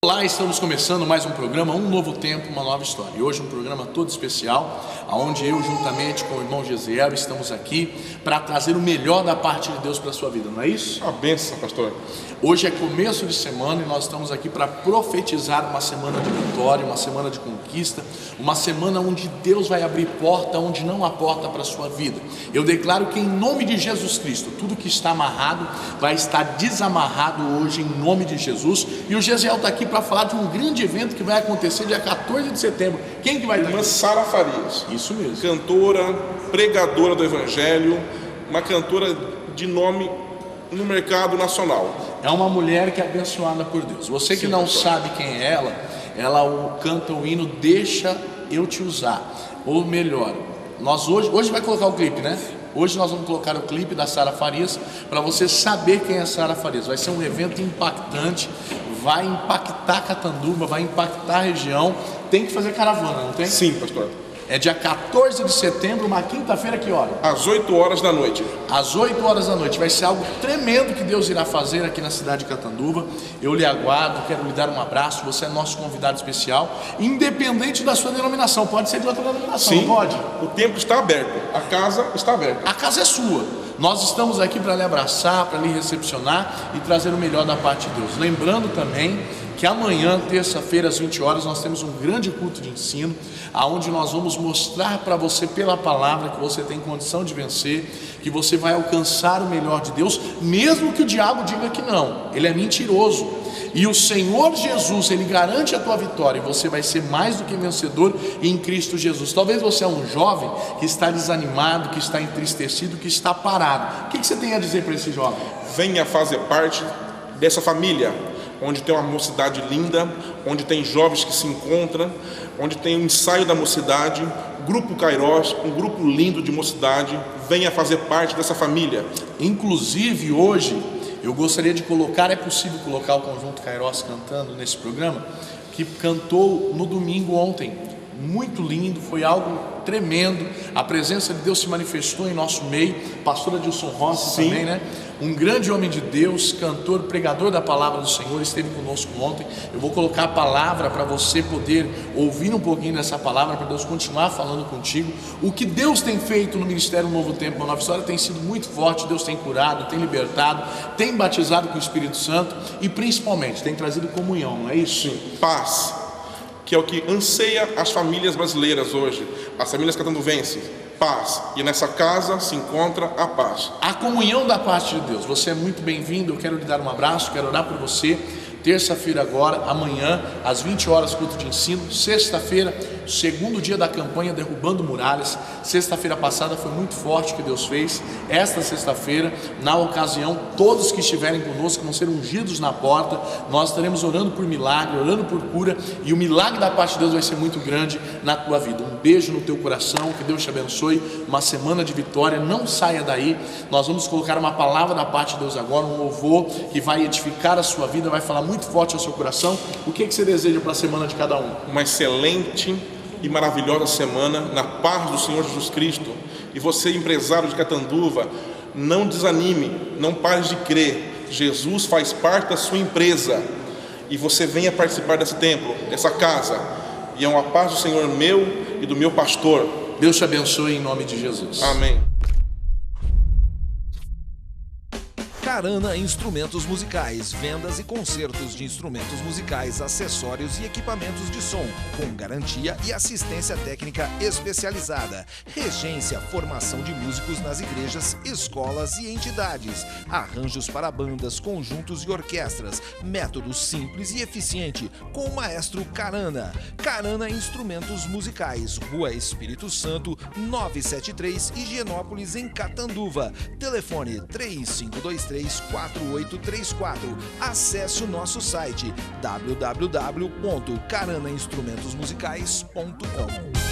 Olá, estamos começando mais um programa, Um Novo Tempo, Uma Nova História. E hoje um programa todo especial, onde eu, juntamente com o irmão Gesiel, estamos aqui para trazer o melhor da parte de Deus para a sua vida, não é isso? A bênção, pastor. Hoje é começo de semana e nós estamos aqui para profetizar uma semana de vitória, uma semana de conquista, uma semana onde Deus vai abrir porta onde não há porta para a sua vida. Eu declaro que em nome de Jesus Cristo, tudo que está amarrado vai estar desamarrado hoje em nome de Jesus. E o Gesiel está aqui para falar de um grande evento que vai acontecer dia 14 de setembro. Quem que vai estar aqui? Irmã Sara Farias. Isso mesmo. Cantora, pregadora do Evangelho, uma cantora de nome no mercado nacional. É uma mulher que é abençoada por Deus. Você que não sabe quem é ela canta o hino Deixa Eu Te Usar. Ou melhor, nós hoje vai colocar o clipe, né? Hoje nós vamos colocar o clipe da Sara Farias para você saber quem é Sara Farias. Vai ser um evento impactante, vai impactar Catanduva, vai impactar a região. Tem que fazer caravana, não tem? Sim, pastor. É dia 14 de setembro, uma quinta-feira, que hora? Às 8 horas da noite. Às 8 horas da noite. Vai ser algo tremendo que Deus irá fazer aqui na cidade de Catanduva. Eu lhe aguardo, quero lhe dar um abraço. Você é nosso convidado especial, independente da sua denominação. Pode ser de outra denominação, Sim, não pode? O templo está aberto, a casa está aberta. A casa é sua. Nós estamos aqui para lhe abraçar, para lhe recepcionar e trazer o melhor da parte de Deus. Lembrando também que amanhã, terça-feira, às 20 horas, nós temos um grande culto de ensino, onde nós vamos mostrar para você pela palavra que você tem condição de vencer, que você vai alcançar o melhor de Deus, mesmo que o diabo diga que não. Ele é mentiroso. E o Senhor Jesus, Ele garante a tua vitória, e você vai ser mais do que vencedor em Cristo Jesus. Talvez você é um jovem que está desanimado, que está entristecido, que está parado. O que você tem a dizer para esse jovem? Venha fazer parte dessa família, onde tem uma mocidade linda, onde tem jovens que se encontram, onde tem um ensaio da mocidade, Grupo Kairos, um grupo lindo de mocidade. Venha fazer parte dessa família. Inclusive hoje eu gostaria de colocar, é possível colocar o Conjunto Kairos cantando nesse programa, que cantou no domingo ontem. Muito lindo, foi algo tremendo. A presença de Deus se manifestou em nosso meio. Pastor Adilson Rossi também, né? Um grande homem de Deus, cantor, pregador da palavra do Senhor, esteve conosco ontem. Eu vou colocar a palavra para você poder ouvir um pouquinho dessa palavra, para Deus continuar falando contigo. O que Deus tem feito no Ministério Novo Tempo, Uma Nova História, tem sido muito forte. Deus tem curado, tem libertado, tem batizado com o Espírito Santo e principalmente tem trazido comunhão, não é isso? Sim. Paz, que é o que anseia as famílias brasileiras hoje, as famílias catanduvenses. Paz, e nessa casa se encontra a paz. A comunhão da parte de Deus. Você é muito bem-vindo, eu quero lhe dar um abraço, quero orar por você. Terça-feira agora, amanhã, às 20 horas, culto de ensino. Sexta-feira, segundo dia da campanha Derrubando Muralhas. Sexta-feira passada foi muito forte o que Deus fez. Esta sexta-feira, na ocasião, todos que estiverem conosco vão ser ungidos na porta. Nós estaremos orando por milagre, orando por cura, e o milagre da parte de Deus vai ser muito grande na tua vida. Um beijo no teu coração, que Deus te abençoe. Uma semana de vitória, não saia daí. Nós vamos colocar uma palavra da parte de Deus agora, um louvor que vai edificar a sua vida, vai falar muito forte ao seu coração. O que você deseja para a semana de cada um? Uma excelente e maravilhosa semana na paz do Senhor Jesus Cristo. E você, empresário de Catanduva, não desanime, não pare de crer. Jesus faz parte da sua empresa e você venha participar desse templo, dessa casa, e é uma paz do Senhor meu e do meu pastor. Deus te abençoe em nome de Jesus. Amém. Carana Instrumentos Musicais, vendas e consertos de instrumentos musicais, acessórios e equipamentos de som, com garantia e assistência técnica especializada. Regência, formação de músicos nas igrejas, escolas e entidades. Arranjos para bandas, conjuntos e orquestras. Método simples e eficiente, com o maestro Carana. Carana Instrumentos Musicais, Rua Espírito Santo, 973, Higienópolis, em Catanduva. Telefone 3523-4834. Acesse o nosso site www.caranainstrumentosmusicais.com.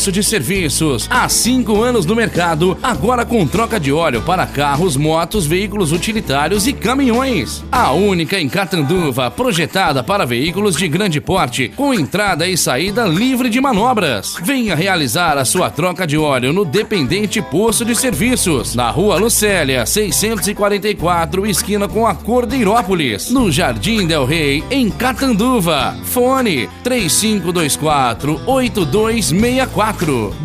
Posto de Serviços. Há 5 anos no mercado, agora com troca de óleo para carros, motos, veículos utilitários e caminhões. A única em Catanduva, projetada para veículos de grande porte, com entrada e saída livre de manobras. Venha realizar a sua troca de óleo no Dependente Posto de Serviços, na Rua Lucélia, 644, esquina com a Cordeirópolis, no Jardim Del Rey, em Catanduva. Fone 3524-8264.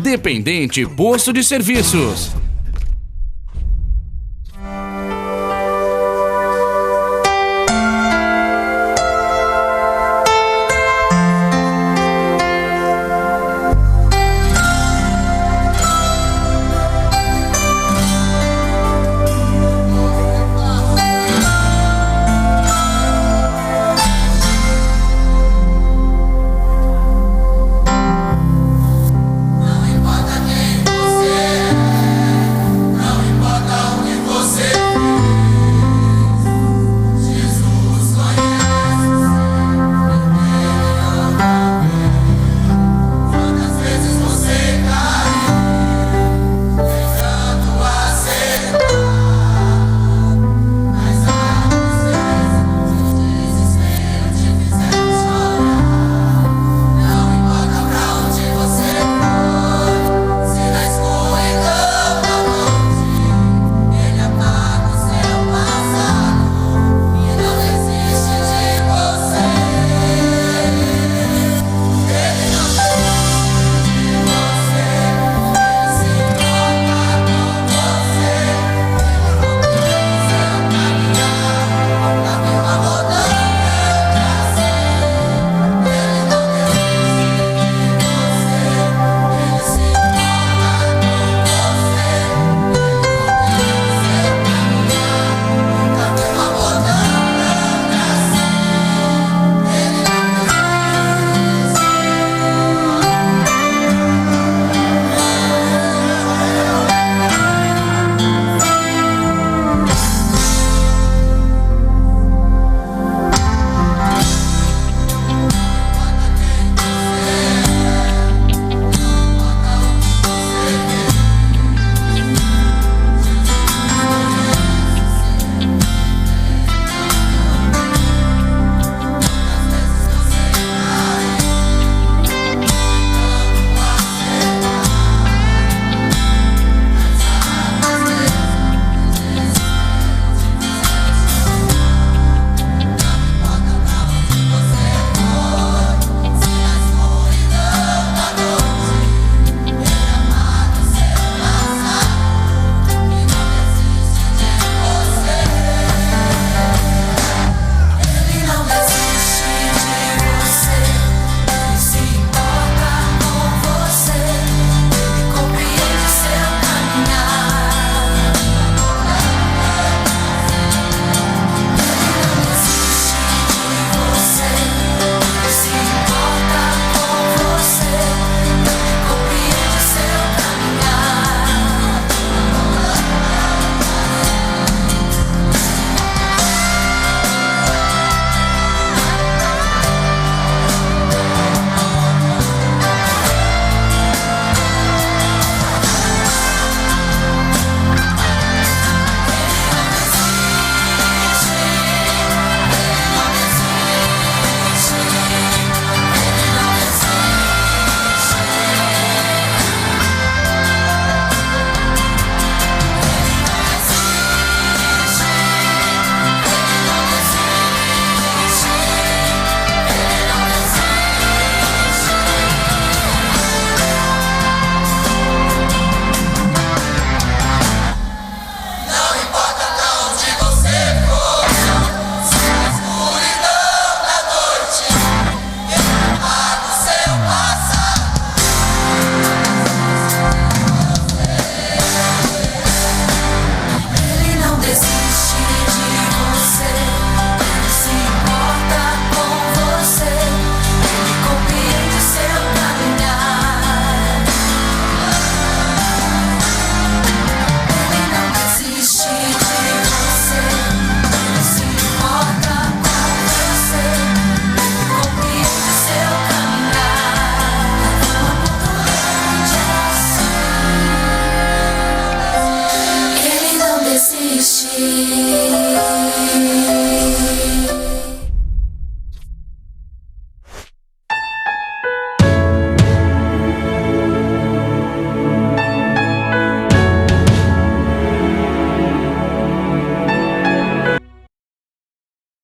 Dependente Posto de Serviços.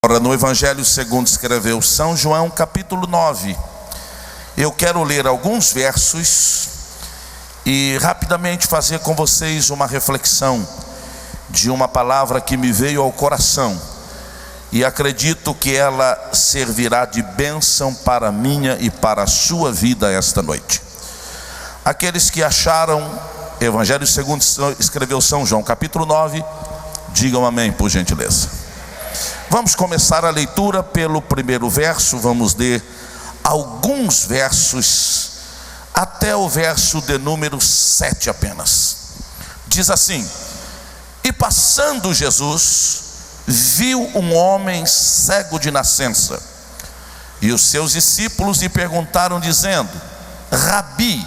No Evangelho segundo escreveu São João, capítulo 9. Eu quero ler alguns versos e rapidamente fazer com vocês uma reflexão de uma palavra que me veio ao coração, e acredito que ela servirá de bênção para a minha e para a sua vida esta noite. Aqueles que acharam Evangelho segundo escreveu São João, capítulo 9, digam amém, por gentileza. Vamos começar a leitura pelo primeiro verso. Vamos ler alguns versos até o verso de número 7 apenas. Diz assim: E passando Jesus, viu um homem cego de nascença, e os seus discípulos lhe perguntaram dizendo: Rabi,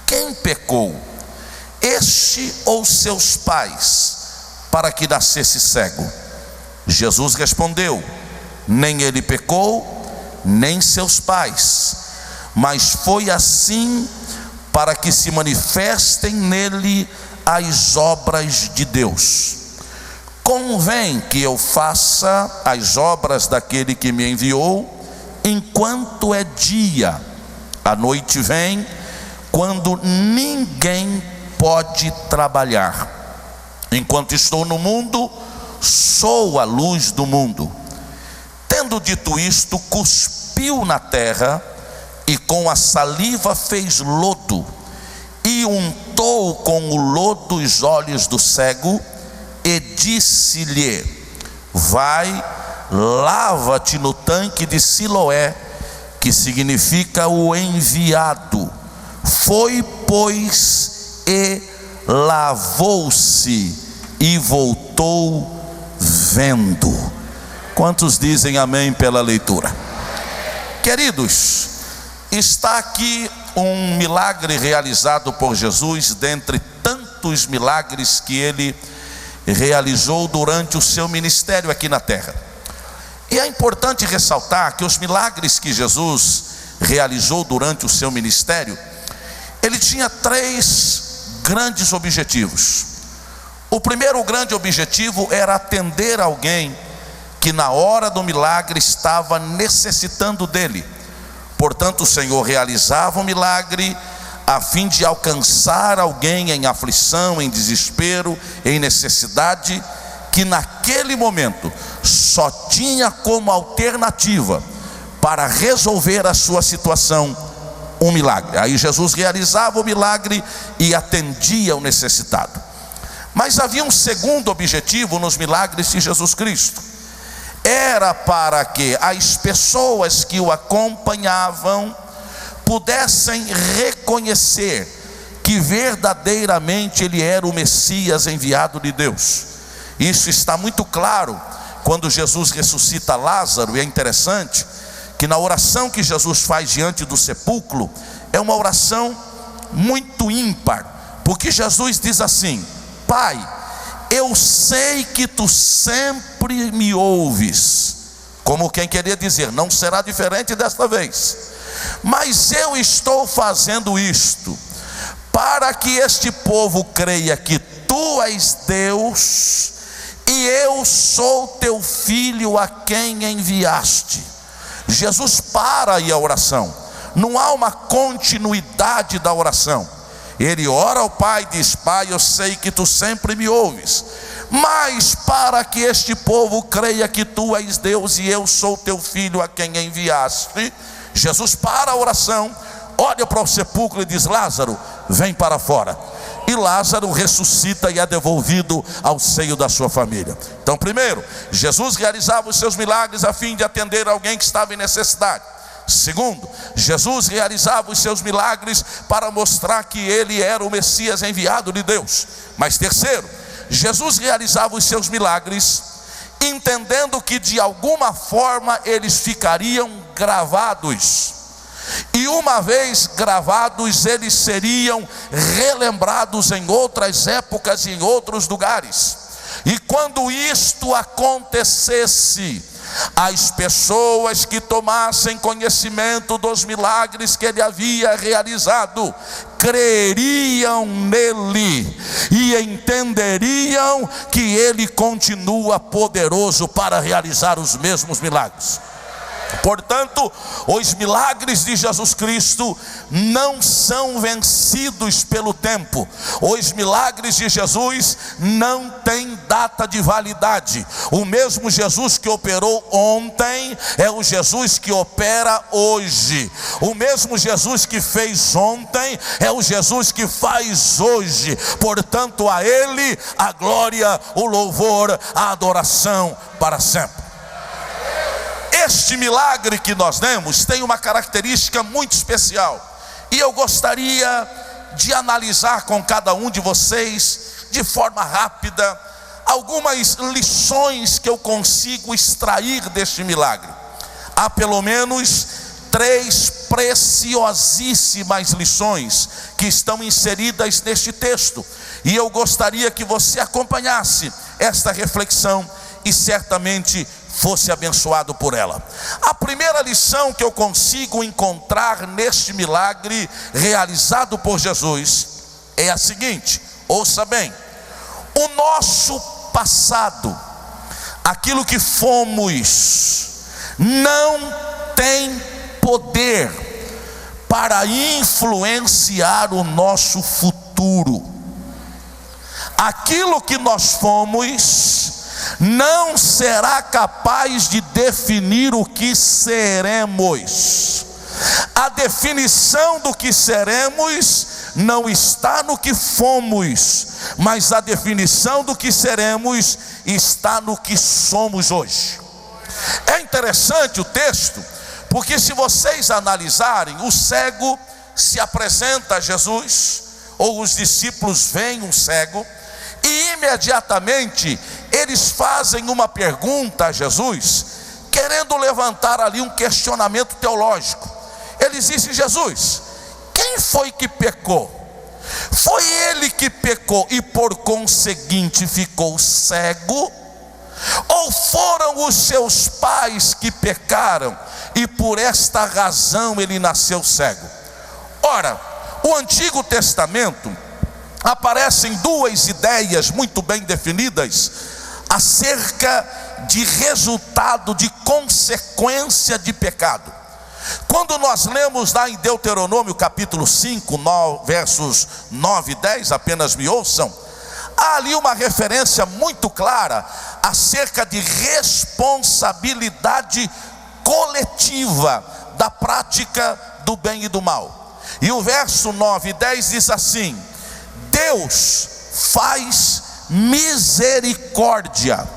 quem pecou, este ou seus pais, para que nascesse cego? Jesus respondeu: Nem ele pecou, nem seus pais, mas foi assim para que se manifestem nele as obras de Deus. Convém que eu faça as obras daquele que me enviou enquanto é dia. A noite vem, quando ninguém pode trabalhar. Enquanto estou no mundo, sou a luz do mundo. Tendo dito isto, cuspiu na terra, e com a saliva fez lodo, e untou com o lodo os olhos do cego, e disse-lhe: Vai, lava-te no tanque de Siloé, que significa o enviado. Foi, pois, e lavou-se, e voltou vendo. Quantos dizem amém pela leitura? Queridos, está aqui um milagre realizado por Jesus, dentre tantos milagres que ele realizou durante o seu ministério aqui na terra. E é importante ressaltar que os milagres que Jesus realizou durante o seu ministério, ele tinha 3 grandes objetivos. O primeiro grande objetivo era atender alguém que na hora do milagre estava necessitando dele. Portanto, o Senhor realizava um milagre a fim de alcançar alguém em aflição, em desespero, em necessidade, que naquele momento só tinha como alternativa para resolver a sua situação um milagre. Aí Jesus realizava o milagre e atendia o necessitado. Mas havia um segundo objetivo nos milagres de Jesus Cristo. Era para que as pessoas que o acompanhavam pudessem reconhecer que verdadeiramente ele era o Messias enviado de Deus. Isso está muito claro quando Jesus ressuscita Lázaro. E é interessante que na oração que Jesus faz diante do sepulcro, é uma oração muito ímpar, porque Jesus diz assim: Pai, eu sei que tu sempre me ouves. Como quem queria dizer, não será diferente desta vez. Mas eu estou fazendo isto para que este povo creia que tu és Deus e eu sou teu filho a quem enviaste. Jesus para aí a oração. Não há uma continuidade da oração. Ele ora ao Pai e diz: Pai, eu sei que tu sempre me ouves, mas para que este povo creia que tu és Deus e eu sou teu filho a quem enviaste. Jesus para a oração, olha para o sepulcro e diz: Lázaro, vem para fora. E Lázaro ressuscita e é devolvido ao seio da sua família. Então, primeiro, Jesus realizava os seus milagres a fim de atender alguém que estava em necessidade. Segundo, Jesus realizava os seus milagres para mostrar que ele era o Messias enviado de Deus. Mas terceiro, Jesus realizava os seus milagres entendendo que de alguma forma eles ficariam gravados. E uma vez gravados, eles seriam relembrados em outras épocas e em outros lugares. E quando isto acontecesse, as pessoas que tomassem conhecimento dos milagres que ele havia realizado creriam nele e entenderiam que ele continua poderoso para realizar os mesmos milagres. Portanto, os milagres de Jesus Cristo não são vencidos pelo tempo. Os milagres de Jesus não têm data de validade. O mesmo Jesus que operou ontem é o Jesus que opera hoje. O mesmo Jesus que fez ontem é o Jesus que faz hoje. Portanto, a ele a glória, o louvor, a adoração para sempre. Este milagre que nós vemos tem uma característica muito especial, e eu gostaria de analisar com cada um de vocês, de forma rápida, algumas lições que eu consigo extrair deste milagre. Há pelo menos 3 preciosíssimas lições que estão inseridas neste texto, e eu gostaria que você acompanhasse esta reflexão e certamente fosse abençoado por ela. A primeira lição que eu consigo encontrar neste milagre realizado por Jesus é a seguinte: ouça bem, o nosso passado, aquilo que fomos, não tem poder para influenciar o nosso futuro. Aquilo que nós fomos não será capaz de definir o que seremos. A definição do que seremos não está no que fomos, mas a definição do que seremos está no que somos hoje. É interessante o texto, porque se vocês analisarem, o cego se apresenta a Jesus, ou os discípulos veem um cego, e imediatamente eles fazem uma pergunta a Jesus, querendo levantar ali um questionamento teológico. Eles dizem: Jesus, quem foi que pecou? Foi ele que pecou e por conseguinte ficou cego? Ou foram os seus pais que pecaram e por esta razão ele nasceu cego? Ora, o Antigo Testamento aparecem 2 ideias muito bem definidas acerca de resultado, de consequência de pecado. Quando nós lemos lá em Deuteronômio capítulo 5, versos 9 e 10, apenas me ouçam, há ali uma referência muito clara acerca de responsabilidade coletiva da prática do bem e do mal. E o verso 9 e 10 diz assim: Deus faz misericórdia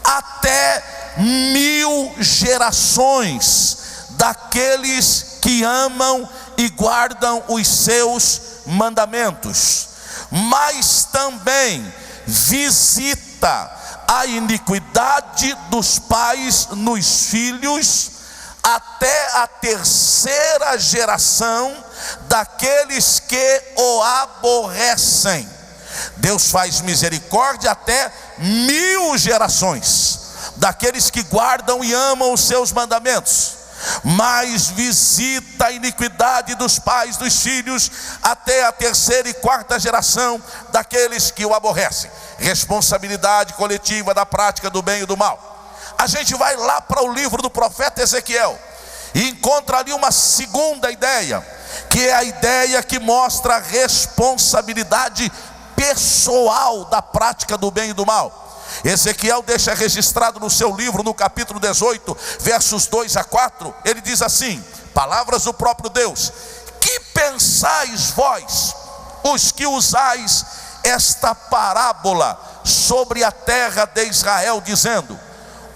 até 1000 gerações daqueles que amam e guardam os seus mandamentos, mas também visita a iniquidade dos pais nos filhos até a 3ª geração daqueles que o aborrecem. Deus faz misericórdia até 1000 gerações daqueles que guardam e amam os seus mandamentos, mas visita a iniquidade dos pais dos filhos até a 3ª e 4ª geração daqueles que o aborrecem. Responsabilidade coletiva da prática do bem e do mal. A gente vai lá para o livro do profeta Ezequiel e encontra ali uma segunda ideia, que é a ideia que mostra a responsabilidade pessoal da prática do bem e do mal. Ezequiel deixa registrado no seu livro, no capítulo 18, versos 2 a 4, ele diz assim, palavras do próprio Deus: que pensais vós, os que usais esta parábola sobre a terra de Israel, dizendo: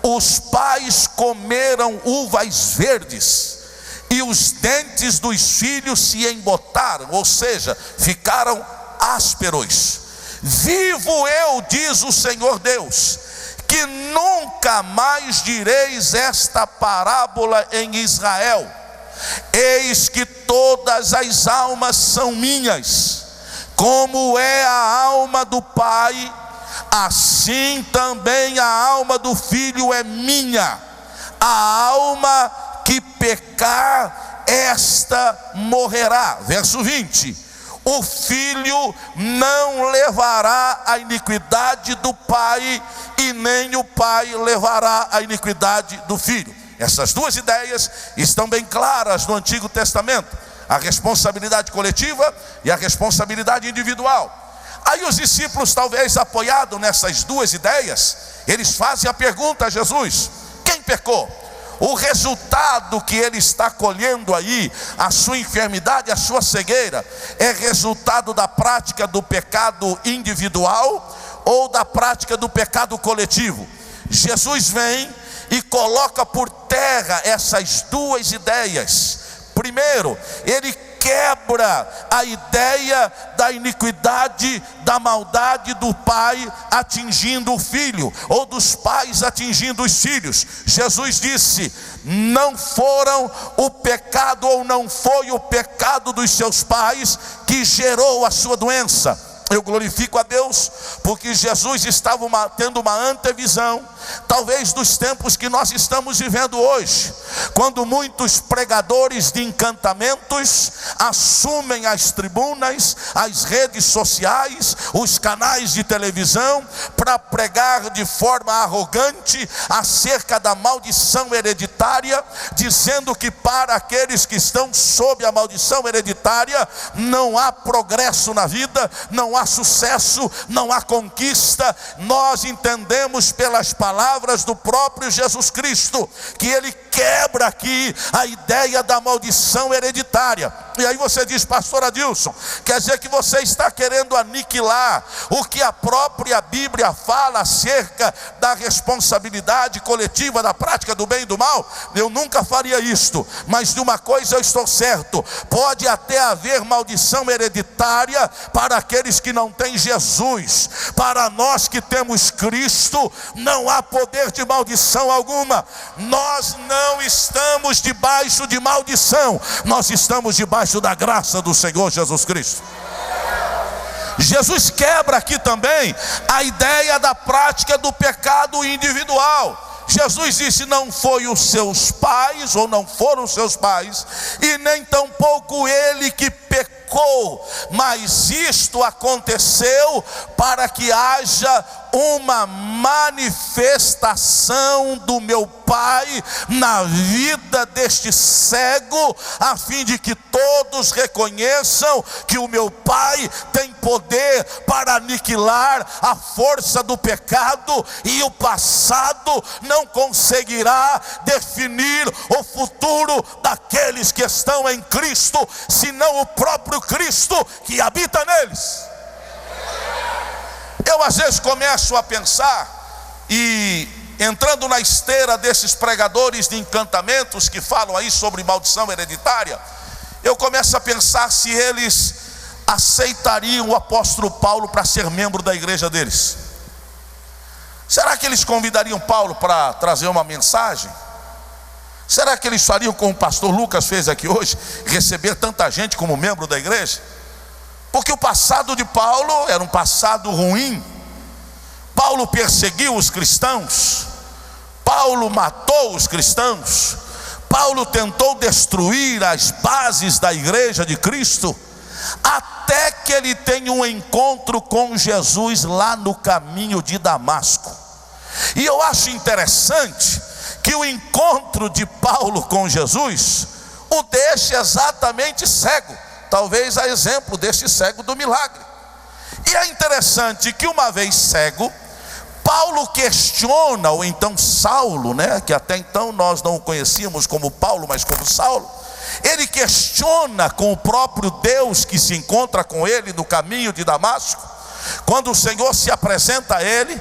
os pais comeram uvas verdes e os dentes dos filhos se embotaram, ou seja, ficaram ásperos. Vivo eu, diz o Senhor Deus, que nunca mais direis esta parábola em Israel. Eis que todas as almas são minhas, como é a alma do pai, assim também a alma do filho é minha. a alma que pecar, esta morrerá. Verso 20: o filho não levará a iniquidade do pai, e nem o pai levará a iniquidade do filho. Essas duas ideias estão bem claras no Antigo Testamento: a responsabilidade coletiva e a responsabilidade individual. Aí os discípulos, talvez apoiados nessas duas ideias, eles fazem a pergunta a Jesus: quem pecou? O resultado que ele está colhendo aí, a sua enfermidade, a sua cegueira, é resultado da prática do pecado individual ou da prática do pecado coletivo? Jesus vem e coloca por terra essas duas ideias. Primeiro, ele quebra a ideia da iniquidade, da maldade do pai atingindo o filho, ou dos pais atingindo os filhos. Jesus disse: não foram o pecado, ou não foi o pecado dos seus pais que gerou a sua doença. Eu glorifico a Deus, porque Jesus estava tendo uma antevisão, talvez dos tempos que nós estamos vivendo hoje, quando muitos pregadores de encantamentos assumem as tribunas, as redes sociais, os canais de televisão, para pregar de forma arrogante acerca da maldição hereditária, dizendo que para aqueles que estão sob a maldição hereditária não há progresso na vida, não há sucesso, não há conquista. Nós entendemos pelas palavras do próprio Jesus Cristo que ele quebra aqui a ideia da maldição hereditária. E aí você diz: pastor Adilson, quer dizer que você está querendo aniquilar o que a própria Bíblia fala acerca da responsabilidade coletiva, da prática do bem e do mal? Eu nunca faria isto, mas de uma coisa eu estou certo: pode até haver maldição hereditária para aqueles que não têm Jesus. Para nós que temos Cristo, não há poder de maldição alguma. Nós não estamos debaixo de maldição, nós estamos debaixo da graça do Senhor Jesus Cristo. Jesus quebra aqui também a ideia da prática do pecado individual. Jesus disse: não foi os seus pais, ou não foram os seus pais, e nem tampouco ele que pecou, mas isto aconteceu para que haja uma manifestação do meu Pai na vida deste cego, a fim de que todos reconheçam que o meu Pai tem poder para aniquilar a força do pecado, e o passado não conseguirá definir o futuro daqueles que estão em Cristo, senão o próprio Cristo que habita neles. Eu às vezes começo a pensar, e entrando na esteira desses pregadores de encantamentos que falam aí sobre maldição hereditária, eu começo a pensar se eles aceitariam o apóstolo Paulo para ser membro da igreja deles. Será que eles convidariam Paulo para trazer uma mensagem? Será que eles fariam como o pastor Lucas fez aqui hoje, receber tanta gente como membro da igreja? Porque o passado de Paulo era um passado ruim. Paulo perseguiu os cristãos, Paulo matou os cristãos, Paulo tentou destruir as bases da igreja de Cristo, até que ele tem um encontro com Jesus lá no caminho de Damasco. E eu acho interessante que o encontro de Paulo com Jesus o deixa exatamente cego, talvez a exemplo deste cego do milagre. E é interessante que, uma vez cego, Paulo questiona, ou então Saulo, que até então nós não o conhecíamos como Paulo, mas como Saulo, ele questiona com o próprio Deus que se encontra com ele no caminho de Damasco. Quando o Senhor se apresenta a ele,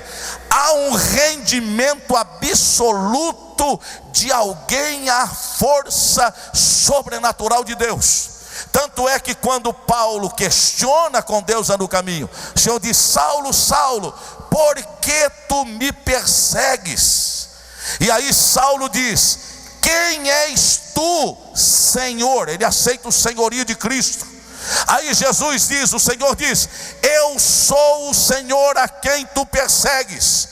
há um rendimento absoluto de alguém à força sobrenatural de Deus. Tanto é que quando Paulo questiona com Deus no caminho, o Senhor diz: Saulo, Saulo, por que tu me persegues? E aí Saulo diz: quem és tu, Senhor? Ele aceita o senhorio de Cristo. Aí Jesus diz, o Senhor diz: eu sou o Senhor a quem tu persegues.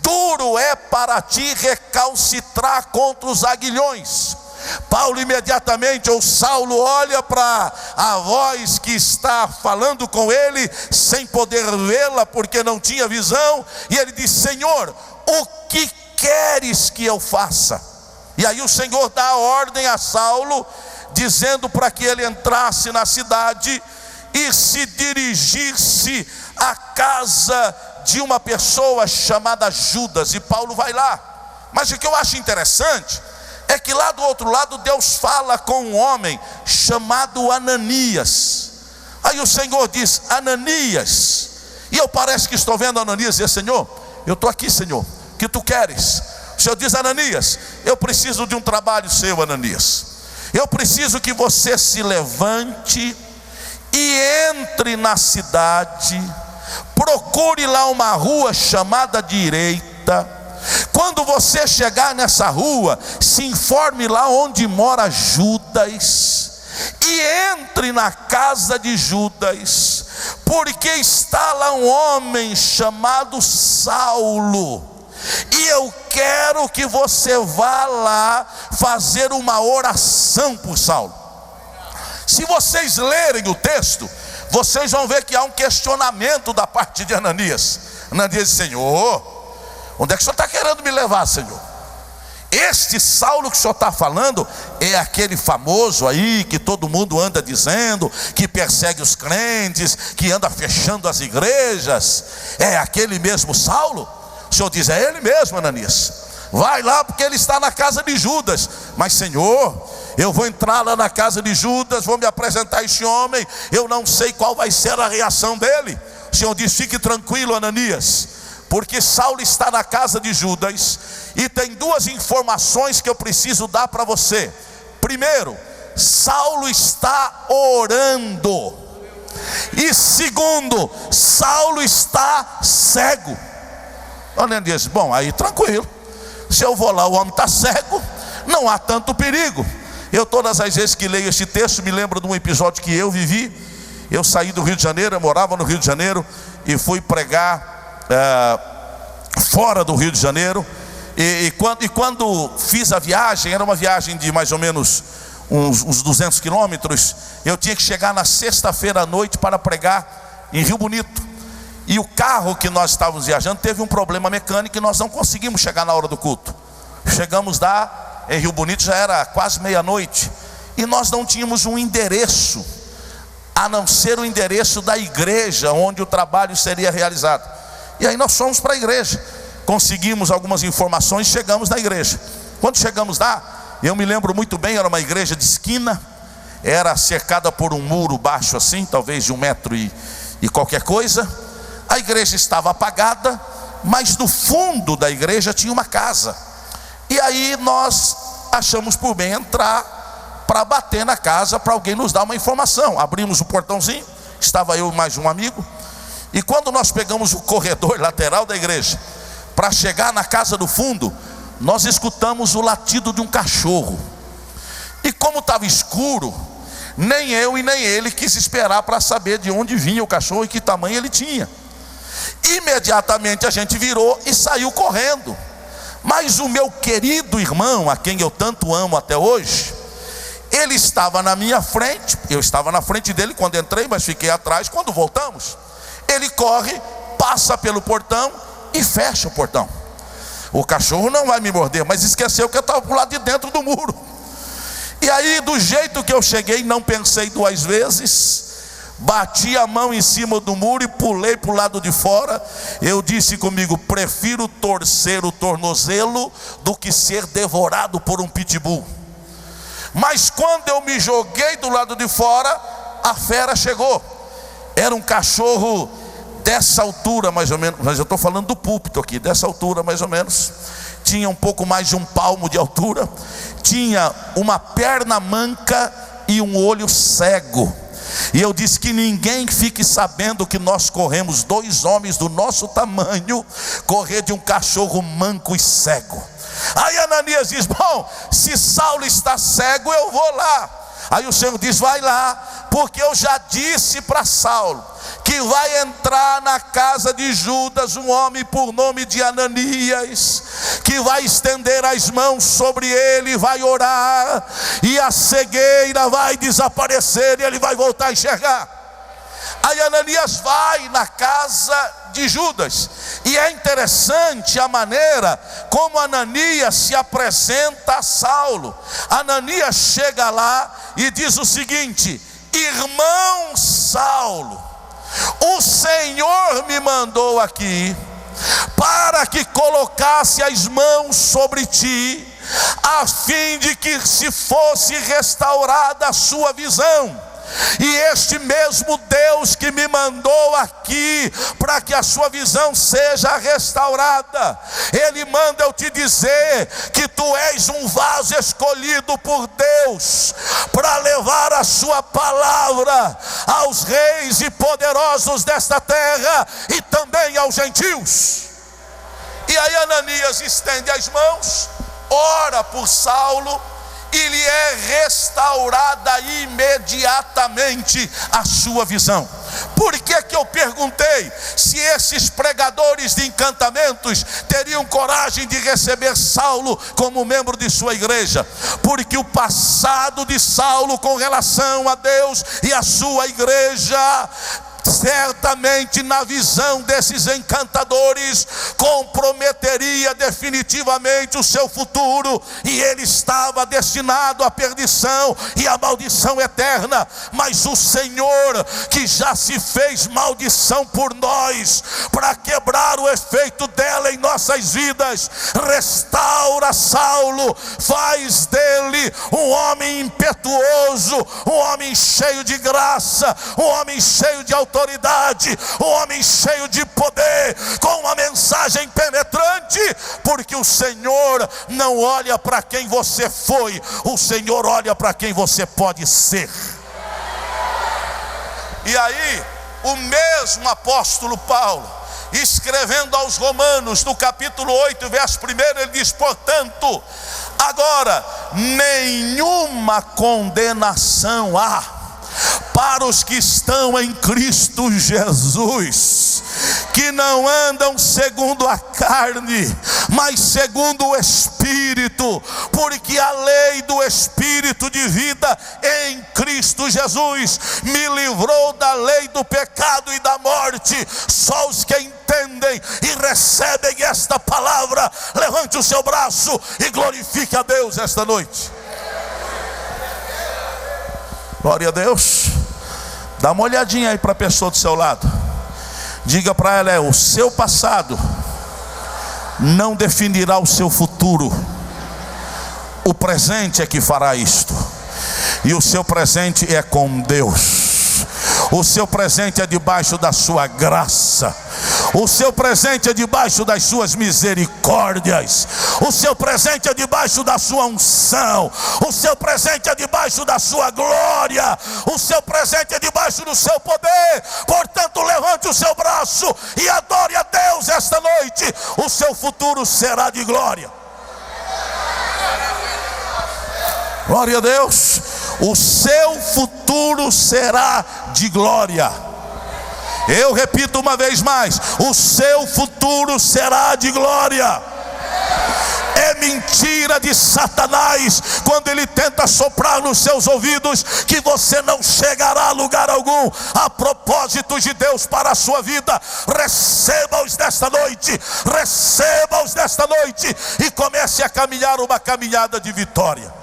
duro é para ti recalcitrar contra os aguilhões. Paulo imediatamente, ou Saulo, olha para a voz que está falando com ele, sem poder vê-la, porque não tinha visão, e ele diz: Senhor, o que queres que eu faça? E aí o Senhor dá a ordem a Saulo, dizendo para que ele entrasse na cidade e se dirigisse à casa de uma pessoa chamada Judas. E Paulo vai lá. Mas o que eu acho interessante é que lá do outro lado Deus fala com um homem chamado Ananias. Aí o Senhor diz: Ananias. E eu parece que estou vendo Ananias dizer: Senhor, eu estou aqui, Senhor, o que tu queres? O Senhor diz: Ananias, eu preciso de um trabalho seu, Ananias. Eu preciso que você se levante e entre na cidade, procure lá uma rua chamada Direita. Quando você chegar nessa rua, se informe lá onde mora Judas, e entre na casa de Judas, porque está lá um homem chamado Saulo, e eu quero que você vá lá fazer uma oração por Saulo. Se vocês lerem o texto, vocês vão ver que há um questionamento da parte de Ananias. Ananias diz: Senhor, onde é que o senhor está querendo me levar, Senhor? Este Saulo que o senhor está falando é aquele famoso aí que todo mundo anda dizendo, que persegue os crentes, que anda fechando as igrejas. É aquele mesmo Saulo? O senhor diz: é ele mesmo, Ananias. Vai lá, porque ele está na casa de Judas. Mas, Senhor, eu vou entrar lá na casa de Judas, vou me apresentar a esse homem, eu não sei qual vai ser a reação dele. O Senhor diz: fique tranquilo, Ananias, porque Saulo está na casa de Judas, e tem duas informações que eu preciso dar para você. Primeiro, Saulo está orando, e segundo, Saulo está cego. Ananias diz: bom, aí tranquilo, se eu vou lá, o homem está cego, não há tanto perigo. Eu todas as vezes que leio este texto me lembro de um episódio que eu vivi. Eu saí do Rio de Janeiro, eu morava no Rio de Janeiro, e fui pregar fora do Rio de Janeiro. E quando fiz a viagem, era uma viagem de mais ou menos uns 200 quilômetros. Eu tinha que chegar na sexta-feira à noite para pregar em Rio Bonito. E o carro que nós estávamos viajando teve um problema mecânico e nós não conseguimos chegar na hora do culto. Chegamos lá em Rio Bonito, já era quase meia-noite, e nós não tínhamos um endereço, a não ser o endereço da igreja onde o trabalho seria realizado. E aí nós fomos para a igreja, conseguimos algumas informações, chegamos na igreja. Quando chegamos lá, eu me lembro muito bem, era uma igreja de esquina, era cercada por um muro baixo assim, talvez de 1 metro e qualquer coisa. A igreja estava apagada, mas no fundo da igreja tinha uma casa. E aí nós achamos por bem entrar para bater na casa, para alguém nos dar uma informação. Abrimos o portãozinho, estava eu e mais um amigo. E quando nós pegamos o corredor lateral da igreja para chegar na casa do fundo, nós escutamos o latido de um cachorro. E como estava escuro, nem eu e nem ele quis esperar para saber de onde vinha o cachorro e que tamanho ele tinha. Imediatamente a gente virou e saiu correndo. Mas o meu querido irmão, a quem eu tanto amo até hoje, ele estava na minha frente. Eu estava na frente dele quando entrei, mas fiquei atrás. Quando voltamos, ele corre, passa pelo portão e fecha o portão. O cachorro não vai me morder, mas esqueceu que eu estava para o lado de dentro do muro. E aí, do jeito que eu cheguei, não pensei 2 vezes, bati a mão em cima do muro e pulei para o lado de fora. Eu disse comigo: prefiro torcer o tornozelo do que ser devorado por um pitbull. Mas quando eu me joguei do lado de fora, a fera chegou. Era um cachorro dessa altura mais ou menos, mas eu estou falando do púlpito aqui, dessa altura mais ou menos. Tinha um pouco mais de 1 palmo de altura, tinha uma perna manca e um olho cego. E eu disse que ninguém fique sabendo que nós corremos, 2 homens do nosso tamanho, correr de um cachorro manco e cego. Aí Ananias diz: bom, se Saulo está cego, eu vou lá. Aí o Senhor diz: vai lá, porque eu já disse para Saulo que vai entrar na casa de Judas um homem por nome de Ananias, que vai estender as mãos sobre ele, vai orar, e a cegueira vai desaparecer e ele vai voltar a enxergar. Aí Ananias vai na casa de Judas, e é interessante a maneira como Ananias se apresenta a Saulo. Ananias chega lá e diz o seguinte: irmão Saulo, o Senhor me mandou aqui para que colocasse as mãos sobre ti, a fim de que se fosse restaurada a sua visão. E este mesmo Deus que me mandou aqui para que a sua visão seja restaurada, Ele manda eu te dizer que tu és um vaso escolhido por Deus para levar a sua palavra aos reis e poderosos desta terra e também aos gentios. E aí Ananias estende as mãos, ora por Saulo, e lhe é restaurada imediatamente a sua visão. Por que eu perguntei se esses pregadores de encantamentos teriam coragem de receber Saulo como membro de sua igreja? Porque o passado de Saulo com relação a Deus e a sua igreja, certamente na visão desses encantadores, comprometeria definitivamente o seu futuro, e ele estava destinado à perdição e à maldição eterna. Mas o Senhor, que já se fez maldição por nós, para quebrar o efeito dela em nossas vidas, restaura Saulo, faz dele um homem impetuoso, um homem cheio de graça, um homem cheio de autoridade, um homem cheio de poder, com uma mensagem penetrante, porque o Senhor não olha para quem você foi, o Senhor olha para quem você pode ser. E aí, o mesmo apóstolo Paulo, escrevendo aos Romanos, no capítulo 8, verso 1, ele diz: portanto, agora nenhuma condenação há para os que estão em Cristo Jesus, que não andam segundo a carne, mas segundo o Espírito, porque a lei do Espírito de vida em Cristo Jesus me livrou da lei do pecado e da morte. Só os que entendem e recebem esta palavra, levante o seu braço e glorifique a Deus esta noite. Glória a Deus. Dá uma olhadinha aí para a pessoa do seu lado. Diga para ela: o seu passado não definirá o seu futuro. O presente é que fará isto. E o seu presente é com Deus. O seu presente é debaixo da sua graça. O seu presente é debaixo das suas misericórdias. O seu presente é debaixo da sua unção. O seu presente é debaixo da sua glória. O seu presente é debaixo do seu poder. Portanto, levante o seu braço e adore a Deus esta noite. O seu futuro será de glória. Glória a Deus. O seu futuro será de glória. Eu repito uma vez mais: o seu futuro será de glória. É mentira de Satanás quando ele tenta soprar nos seus ouvidos que você não chegará a lugar algum. Há propósitos de Deus para a sua vida. Receba-os nesta noite, receba-os nesta noite, e comece a caminhar uma caminhada de vitória.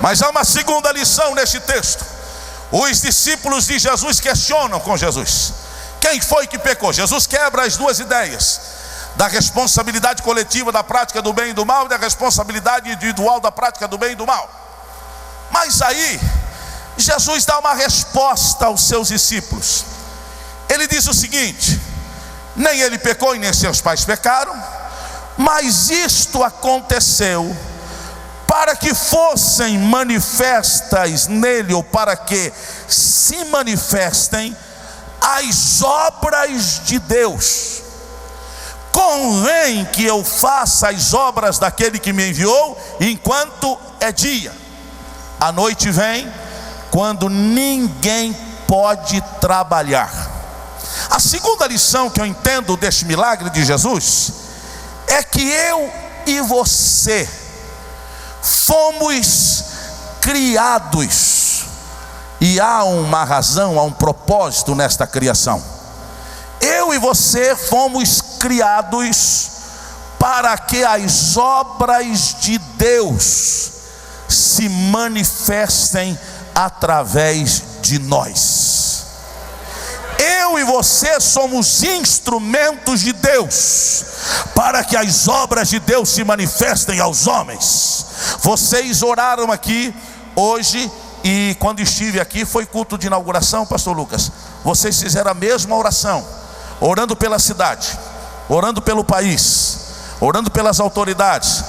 Mas há uma segunda lição neste texto. Os discípulos de Jesus questionam com Jesus: quem foi que pecou? Jesus quebra as duas ideias da responsabilidade coletiva da prática do bem e do mal, e da responsabilidade individual da prática do bem e do mal. Mas aí Jesus dá uma resposta aos seus discípulos. Ele diz o seguinte: nem ele pecou e nem seus pais pecaram, mas isto aconteceu para que fossem manifestas nele, ou para que se manifestem as obras de Deus. Convém que eu faça as obras daquele que me enviou enquanto é dia. A noite vem quando ninguém pode trabalhar. A segunda lição que eu entendo deste milagre de Jesus é que eu e você fomos criados, e há uma razão, há um propósito nesta criação. Eu e você fomos criados para que as obras de Deus se manifestem através de nós. Eu e você somos instrumentos de Deus para que as obras de Deus se manifestem aos homens. Vocês oraram aqui hoje, e quando estive aqui foi culto de inauguração, pastor Lucas. Vocês fizeram a mesma oração, orando pela cidade, orando pelo país, orando pelas autoridades,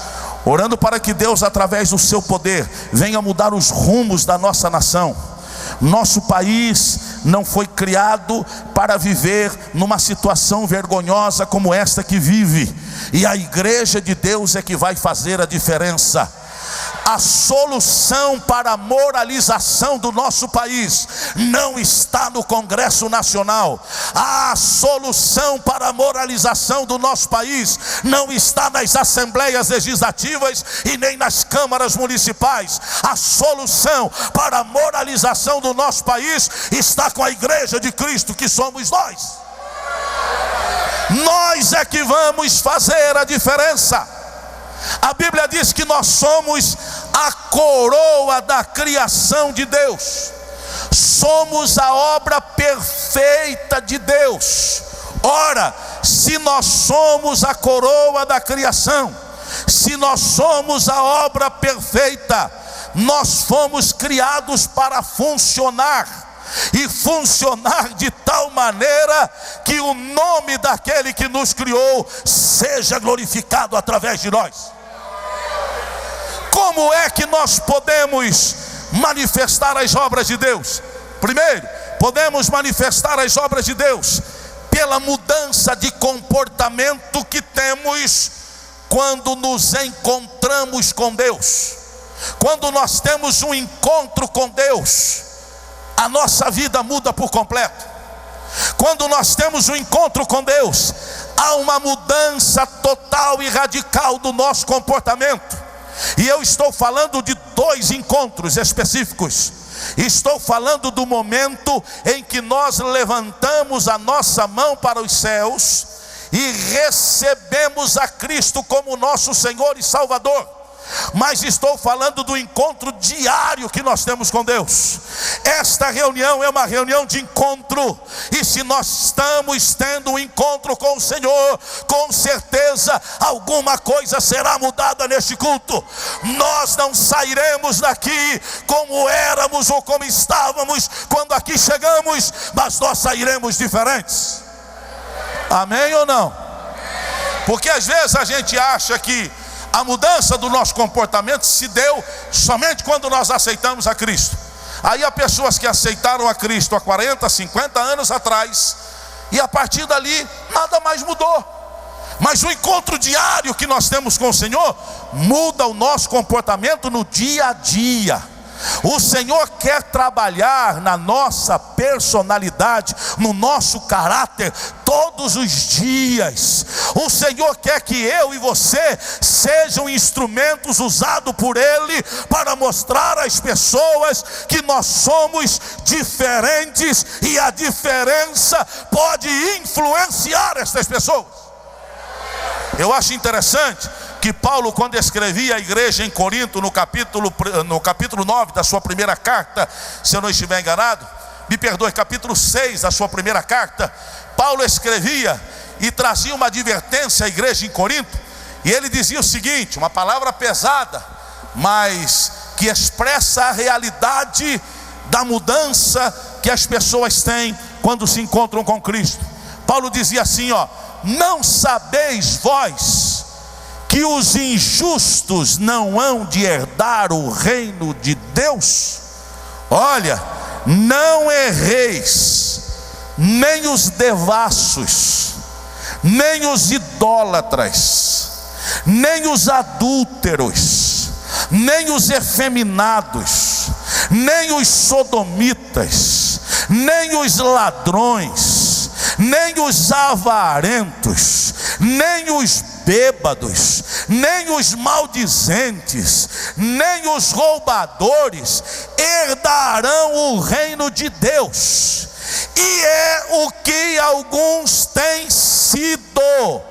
orando para que Deus, através do seu poder, venha mudar os rumos da nossa nação. Nosso país não foi criado para viver numa situação vergonhosa como esta que vive, e a igreja de Deus é que vai fazer a diferença. A solução para a moralização do nosso país não está no Congresso Nacional. A solução para a moralização do nosso país não está nas assembleias legislativas e nem nas câmaras municipais. A solução para a moralização do nosso país está com a igreja de Cristo, que somos nós. Nós é que vamos fazer a diferença. A Bíblia diz que nós somos a coroa da criação de Deus. Somos a obra perfeita de Deus. Ora, se nós somos a coroa da criação, se nós somos a obra perfeita, nós fomos criados para funcionar. E funcionar de tal maneira que o nome daquele que nos criou seja glorificado através de nós. Como é que nós podemos manifestar as obras de Deus? Primeiro, podemos manifestar as obras de Deus pela mudança de comportamento que temos quando nos encontramos com Deus. Quando nós temos um encontro com Deus, a nossa vida muda por completo. Quando nós temos um encontro com Deus, há uma mudança total e radical do nosso comportamento. E eu estou falando de dois encontros específicos. Estou falando do momento em que nós levantamos a nossa mão para os céus e recebemos a Cristo como nosso Senhor e Salvador. Mas estou falando do encontro diário que nós temos com Deus. Esta reunião é uma reunião de encontro, e se nós estamos tendo um encontro com o Senhor, com certeza alguma coisa será mudada neste culto. Nós não sairemos daqui como éramos ou como estávamos quando aqui chegamos, mas nós sairemos diferentes. Amém ou não? Porque às vezes a gente acha que a mudança do nosso comportamento se deu somente quando nós aceitamos a Cristo. Aí há pessoas que aceitaram a Cristo há 40, 50 anos atrás, e a partir dali nada mais mudou. Mas o encontro diário que nós temos com o Senhor muda o nosso comportamento no dia a dia. O Senhor quer trabalhar na nossa personalidade, no nosso caráter, todos os dias. O Senhor quer que eu e você sejam instrumentos usados por Ele para mostrar às pessoas que nós somos diferentes, e a diferença pode influenciar essas pessoas. Eu acho interessante que Paulo, quando escrevia a igreja em Corinto, no capítulo 9 da sua primeira carta, se eu não estiver enganado, me perdoe, capítulo 6 da sua primeira carta, Paulo escrevia e trazia uma advertência à igreja em Corinto, e ele dizia o seguinte, uma palavra pesada, mas que expressa a realidade da mudança que as pessoas têm quando se encontram com Cristo. Paulo dizia assim, não sabeis vós que os injustos não hão de herdar o reino de Deus? Olha, não erreis, nem os devassos, nem os idólatras, nem os adúlteros, nem os efeminados, nem os sodomitas, nem os ladrões, nem os avarentos, nem os bêbados, nem os maldizentes, nem os roubadores herdarão o reino de Deus. E é o que alguns têm sido,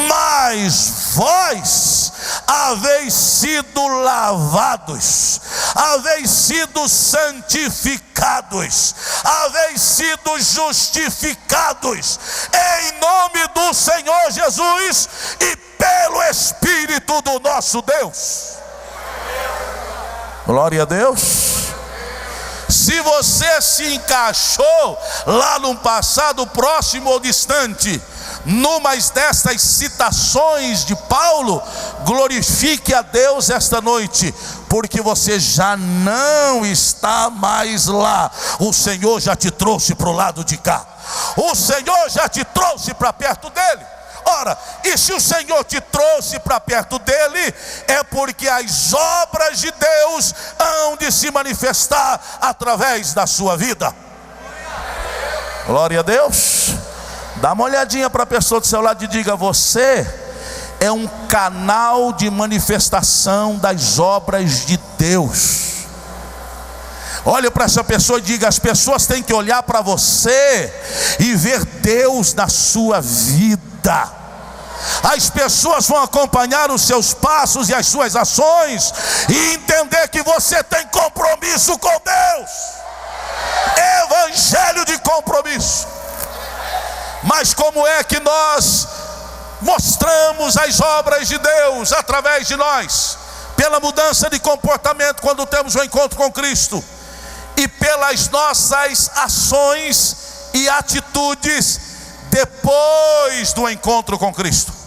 mas vós haveis sido lavados, haveis sido santificados, haveis sido justificados em nome do Senhor Jesus e pelo Espírito do nosso Deus. Glória a Deus. Se você se encaixou lá num passado próximo ou distante, numa destas citações de Paulo, glorifique a Deus esta noite, porque você já não está mais lá. O Senhor já te trouxe para o lado de cá, o Senhor já te trouxe para perto dele. Ora, e se o Senhor te trouxe para perto dele, é porque as obras de Deus hão de se manifestar através da sua vida. Glória a Deus. Dá uma olhadinha para a pessoa do seu lado e diga: você é um canal de manifestação das obras de Deus. Olhe para essa pessoa e diga: as pessoas têm que olhar para você e ver Deus na sua vida. As pessoas vão acompanhar os seus passos e as suas ações e entender que você tem compromisso com Deus. Evangelho de compromisso. Mas como é que nós mostramos as obras de Deus através de nós? Pela mudança de comportamento quando temos um encontro com Cristo, e pelas nossas ações e atitudes depois do encontro com Cristo.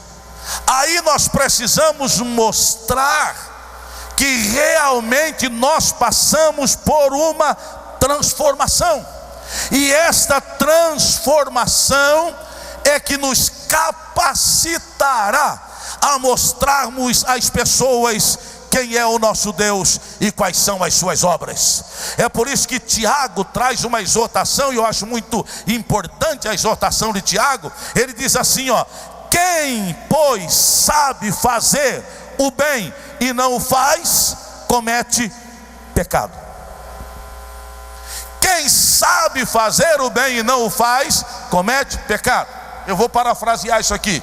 Aí nós precisamos mostrar que realmente nós passamos por uma transformação, e esta transformação é que nos capacitará a mostrarmos às pessoas quem é o nosso Deus e quais são as suas obras. É por isso que Tiago traz uma exortação, e eu acho muito importante a exortação de Tiago. Ele diz assim, ó: quem, pois, sabe fazer o bem e não o faz, comete pecado. Quem sabe fazer o bem e não o faz, comete pecado. Eu vou parafrasear isso aqui: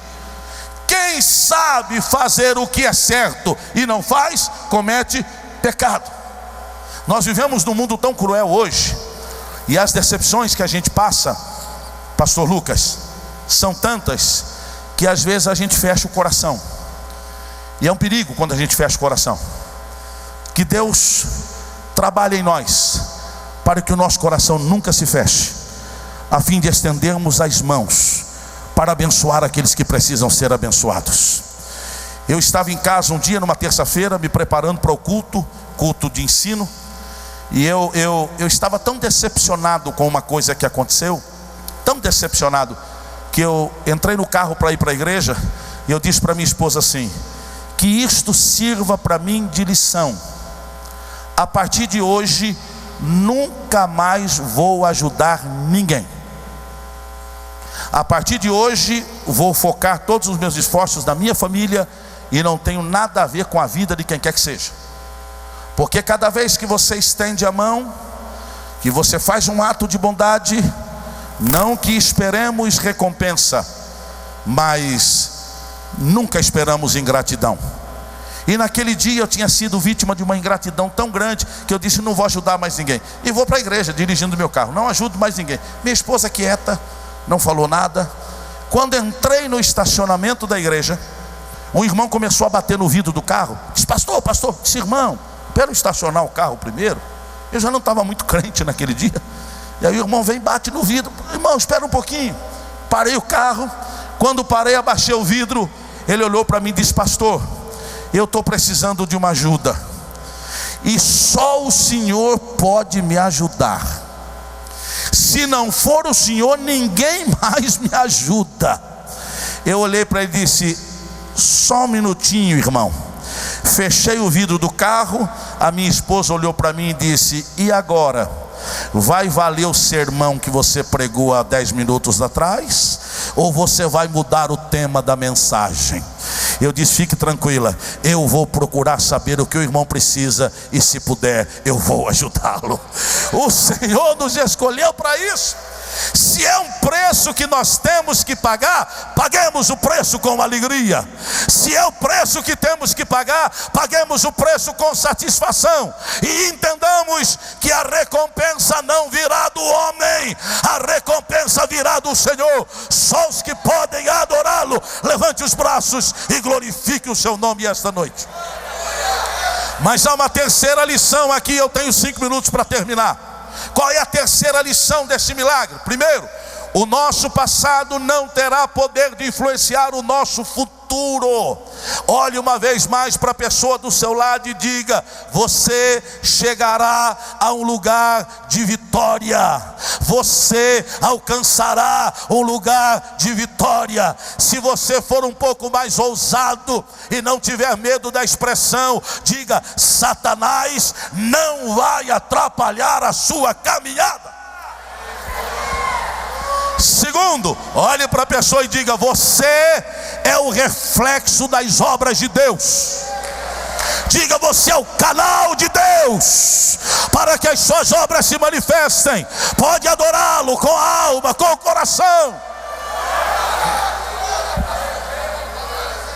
quem sabe fazer o que é certo e não faz, comete pecado. Nós vivemos num mundo tão cruel hoje, e as decepções que a gente passa, pastor Lucas, são tantas, que às vezes a gente fecha o coração. E é um perigo quando a gente fecha o coração. Que Deus trabalhe em nós, para que o nosso coração nunca se feche, a fim de estendermos as mãos para abençoar aqueles que precisam ser abençoados. Eu estava em casa um dia, numa terça-feira, me preparando para o culto de ensino, e eu estava tão decepcionado com uma coisa que aconteceu, tão decepcionado, que eu entrei no carro para ir para a igreja, e eu disse para minha esposa assim: que isto sirva para mim de lição. A partir de hoje, nunca mais vou ajudar ninguém. A partir de hoje, vou focar todos os meus esforços na minha família, e não tenho nada a ver com a vida de quem quer que seja. Porque cada vez que você estende a mão, que você faz um ato de bondade, não que esperemos recompensa, mas nunca esperamos ingratidão. E naquele dia eu tinha sido vítima de uma ingratidão tão grande, que eu disse: não vou ajudar mais ninguém. E vou para a igreja dirigindo meu carro, não ajudo mais ninguém. Minha esposa quieta, não falou nada. Quando entrei no estacionamento da igreja, um irmão começou a bater no vidro do carro. Disse: pastor, disse: irmão, quero estacionar o carro primeiro. Eu já não estava muito crente naquele dia. E aí o irmão vem e bate no vidro. Irmão, espera um pouquinho. Parei o carro. Quando parei, abaixei o vidro. Ele olhou para mim e disse: pastor, eu estou precisando de uma ajuda, e só o Senhor pode me ajudar. Se não for o Senhor, ninguém mais me ajuda. Eu olhei para ele e disse: só um minutinho, irmão. Fechei o vidro do carro, a minha esposa olhou para mim e disse: e agora? Vai valer o sermão que você pregou há 10 minutos atrás? Ou você vai mudar o tema da mensagem? Eu disse: fique tranquila, eu vou procurar saber o que o irmão precisa, e se puder, eu vou ajudá-lo. O Senhor nos escolheu para isso. Se é um preço que nós temos que pagar, paguemos o preço com alegria. Se é o preço que temos que pagar, paguemos o preço com satisfação. E entendamos que a recompensa não virá do homem, a recompensa virá do Senhor. Só os que podem adorá-lo, levante os braços e glorifique o seu nome esta noite. Mas há uma terceira lição aqui, eu tenho 5 minutos para terminar. Qual é a terceira lição desse milagre? Primeiro, o nosso passado não terá poder de influenciar o nosso futuro. Olhe uma vez mais para a pessoa do seu lado e diga: você chegará a um lugar de vitória. Você alcançará um lugar de vitória. Se você for um pouco mais ousado e não tiver medo da expressão, diga: Satanás não vai atrapalhar a sua caminhada. Segundo, olhe para a pessoa e diga: você é o reflexo das obras de Deus. Diga: você é o canal de Deus para que as suas obras se manifestem. Pode adorá-lo com a alma, com o coração.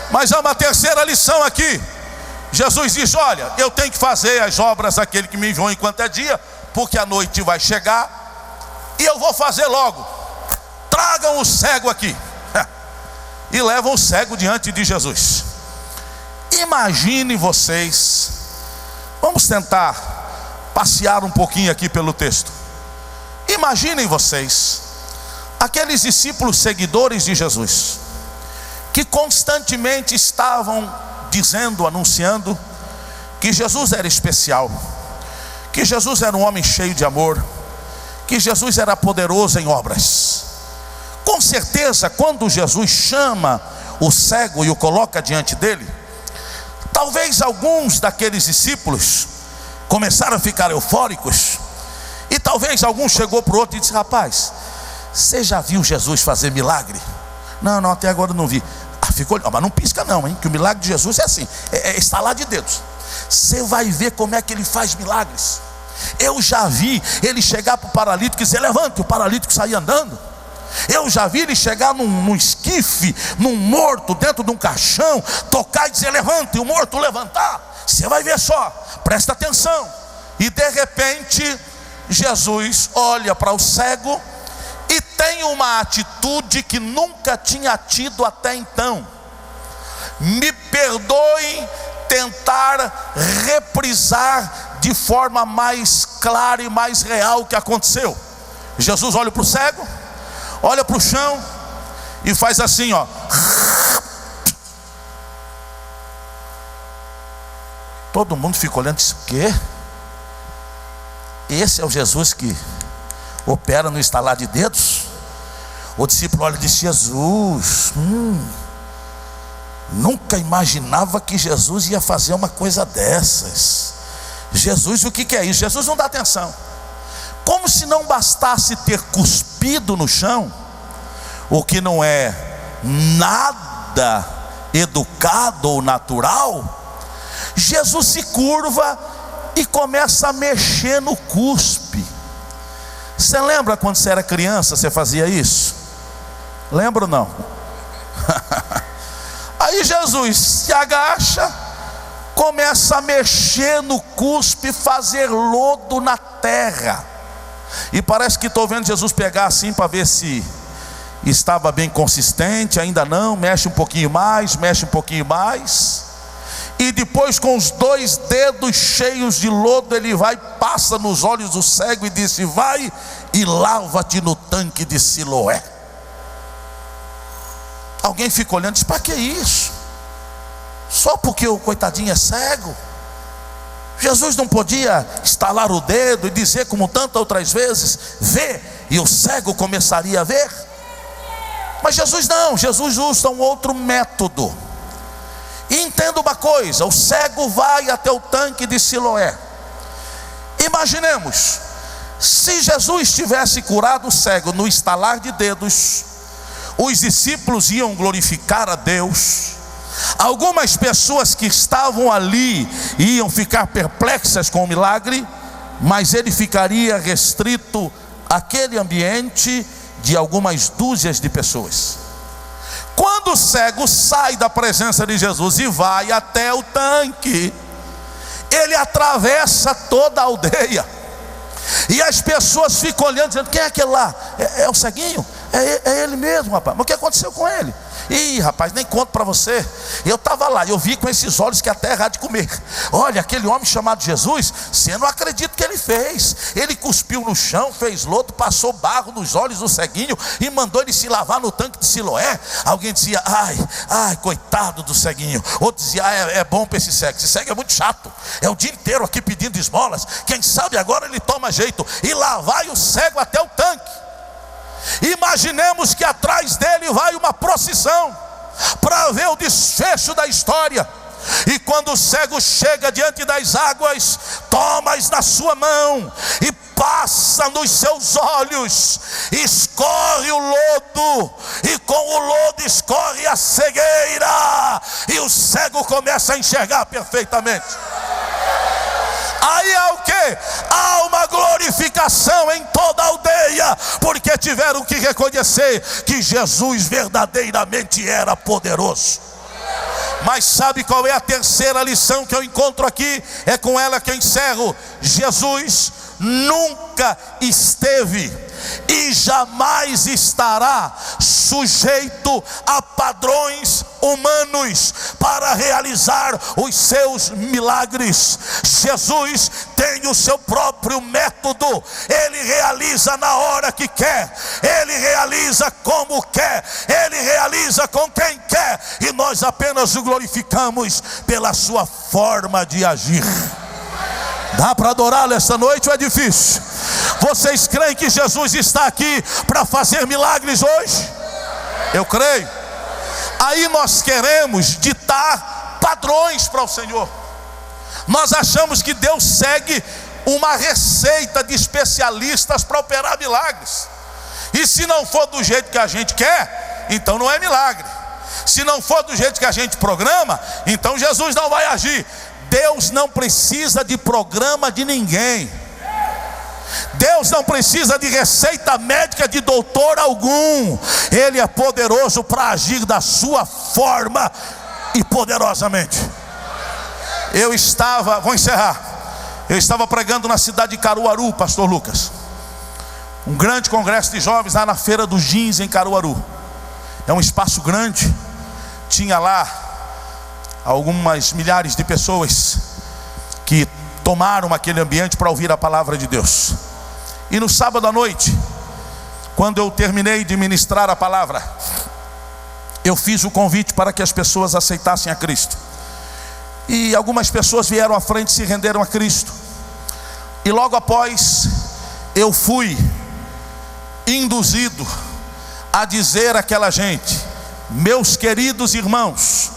Mas há uma terceira lição aqui. Jesus diz: olha, eu tenho que fazer as obras daquele que me enviou enquanto é dia, porque a noite vai chegar, e eu vou fazer logo. Tragam o cego aqui. E levam o cego diante de Jesus. Imagine vocês, vamos tentar passear um pouquinho aqui pelo texto. Imaginem vocês aqueles discípulos seguidores de Jesus, que constantemente estavam dizendo, anunciando que Jesus era especial, que Jesus era um homem cheio de amor, que Jesus era poderoso em obras. Com certeza, quando Jesus chama o cego e o coloca diante dele, talvez alguns daqueles discípulos começaram a ficar eufóricos, e talvez algum chegou para o outro e disse: rapaz, você já viu Jesus fazer milagre? Não, até agora não vi. Ficou, mas não pisca não, hein? Que o milagre de Jesus é assim, é estalar de dedos. Você vai ver como é que ele faz milagres. Eu já vi ele chegar para o paralítico e dizer: levante, o paralítico sair andando. Eu já vi ele chegar num esquife, num morto dentro de um caixão, tocar e dizer: levante, o morto levantar. Você vai ver só, presta atenção. E de repente Jesus olha para o cego e tem uma atitude que nunca tinha tido até então. Me perdoem tentar reprisar de forma mais clara e mais real o que aconteceu. Jesus olha para o cego, olha para o chão e faz assim, ó. Todo mundo fica olhando e diz: o quê? Esse é o Jesus que opera no estalar de dedos? O discípulo olha e diz: Jesus, nunca imaginava que Jesus ia fazer uma coisa dessas. Jesus, o que é isso? Jesus não dá atenção. Como se não bastasse ter cuspido no chão, o que não é nada educado ou natural. Jesus se curva e começa a mexer no cuspe. Você lembra quando você era criança, você fazia isso? Lembra ou não? Aí Jesus se agacha, começa a mexer no cuspe, fazer lodo na terra. E parece que estou vendo Jesus pegar assim para ver se estava bem consistente. Ainda não, mexe um pouquinho mais, mexe um pouquinho mais. E depois, com os 2 dedos cheios de lodo, ele vai, passa nos olhos do cego e disse: vai e lava-te no tanque de Siloé. Alguém fica olhando e diz: para que isso? Só porque o coitadinho é cego? Jesus não podia estalar o dedo e dizer, como tantas outras vezes: vê, e o cego começaria a ver? Mas Jesus não, Jesus usa um outro método. E entenda uma coisa: o cego vai até o tanque de Siloé. Imaginemos, se Jesus tivesse curado o cego no estalar de dedos, os discípulos iam glorificar a Deus. Algumas pessoas que estavam ali iam ficar perplexas com o milagre, mas ele ficaria restrito àquele ambiente de algumas dúzias de pessoas. Quando o cego sai da presença de Jesus e vai até o tanque, ele atravessa toda a aldeia, e as pessoas ficam olhando, dizendo: quem é aquele lá? É o ceguinho? É ele mesmo, rapaz. Mas o que aconteceu com ele? Ih, rapaz, nem conto para você. Eu estava lá, eu vi com esses olhos que a terra há de comer. Olha, aquele homem chamado Jesus, você não acredita o que ele fez. Ele cuspiu no chão, fez lodo, passou barro nos olhos do ceguinho e mandou ele se lavar no tanque de Siloé. Alguém dizia: ai, coitado do ceguinho. Outro dizia: é bom para esse cego é muito chato, é o dia inteiro aqui pedindo esmolas, quem sabe agora ele toma jeito. E lá vai o cego até o tanque. Imaginemos que atrás dele vai uma procissão para ver o desfecho da história. E quando o cego chega diante das águas, toma-as na sua mão e passa nos seus olhos, escorre o lodo, e com o lodo escorre a cegueira, e o cego começa a enxergar perfeitamente. Aí há o quê? Há uma glorificação em toda a aldeia, porque tiveram que reconhecer que Jesus verdadeiramente era poderoso. Mas sabe qual é a terceira lição que eu encontro aqui? É com ela que eu encerro. Jesus nunca esteve e jamais estará sujeito a padrões humanos para realizar os seus milagres. Jesus tem o seu próprio método. Ele realiza na hora que quer, ele realiza como quer, ele realiza com quem quer, e nós apenas o glorificamos pela sua forma de agir. Dá para adorá-lo esta noite ou é difícil? Vocês creem que Jesus está aqui para fazer milagres hoje? Eu creio. Aí nós queremos ditar padrões para o Senhor. Nós achamos que Deus segue uma receita de especialistas para operar milagres. E se não for do jeito que a gente quer, então não é milagre. Se não for do jeito que a gente programa, então Jesus não vai agir. Deus não precisa de programa de ninguém. Deus não precisa de receita médica de doutor algum. Ele é poderoso para agir da sua forma e poderosamente. Vou encerrar. Eu estava pregando na cidade de Caruaru, pastor Lucas. Um grande congresso de jovens lá na Feira dos Jeans em Caruaru. É um espaço grande. Tinha lá algumas milhares de pessoas que tomaram aquele ambiente para ouvir a palavra de Deus. E no sábado à noite, quando eu terminei de ministrar a palavra, eu fiz o convite para que as pessoas aceitassem a Cristo. E algumas pessoas vieram à frente e se renderam a Cristo. E logo após, eu fui induzido a dizer àquela gente: meus queridos irmãos,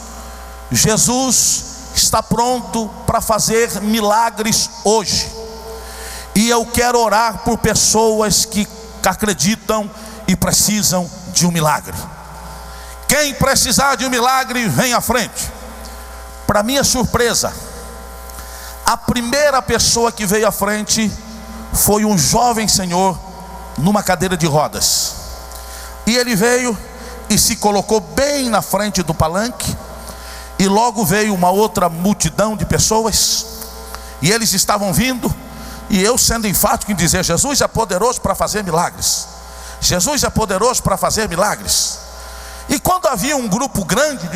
Jesus está pronto para fazer milagres hoje. E eu quero orar por pessoas que acreditam e precisam de um milagre. Quem precisar de um milagre, vem à frente. Para minha surpresa, a primeira pessoa que veio à frente foi um jovem senhor numa cadeira de rodas. E ele veio e se colocou bem na frente do palanque. E logo veio uma outra multidão de pessoas, e eles estavam vindo, e eu sendo enfático em dizer: Jesus é poderoso para fazer milagres. Jesus é poderoso para fazer milagres. E quando havia um grupo grande de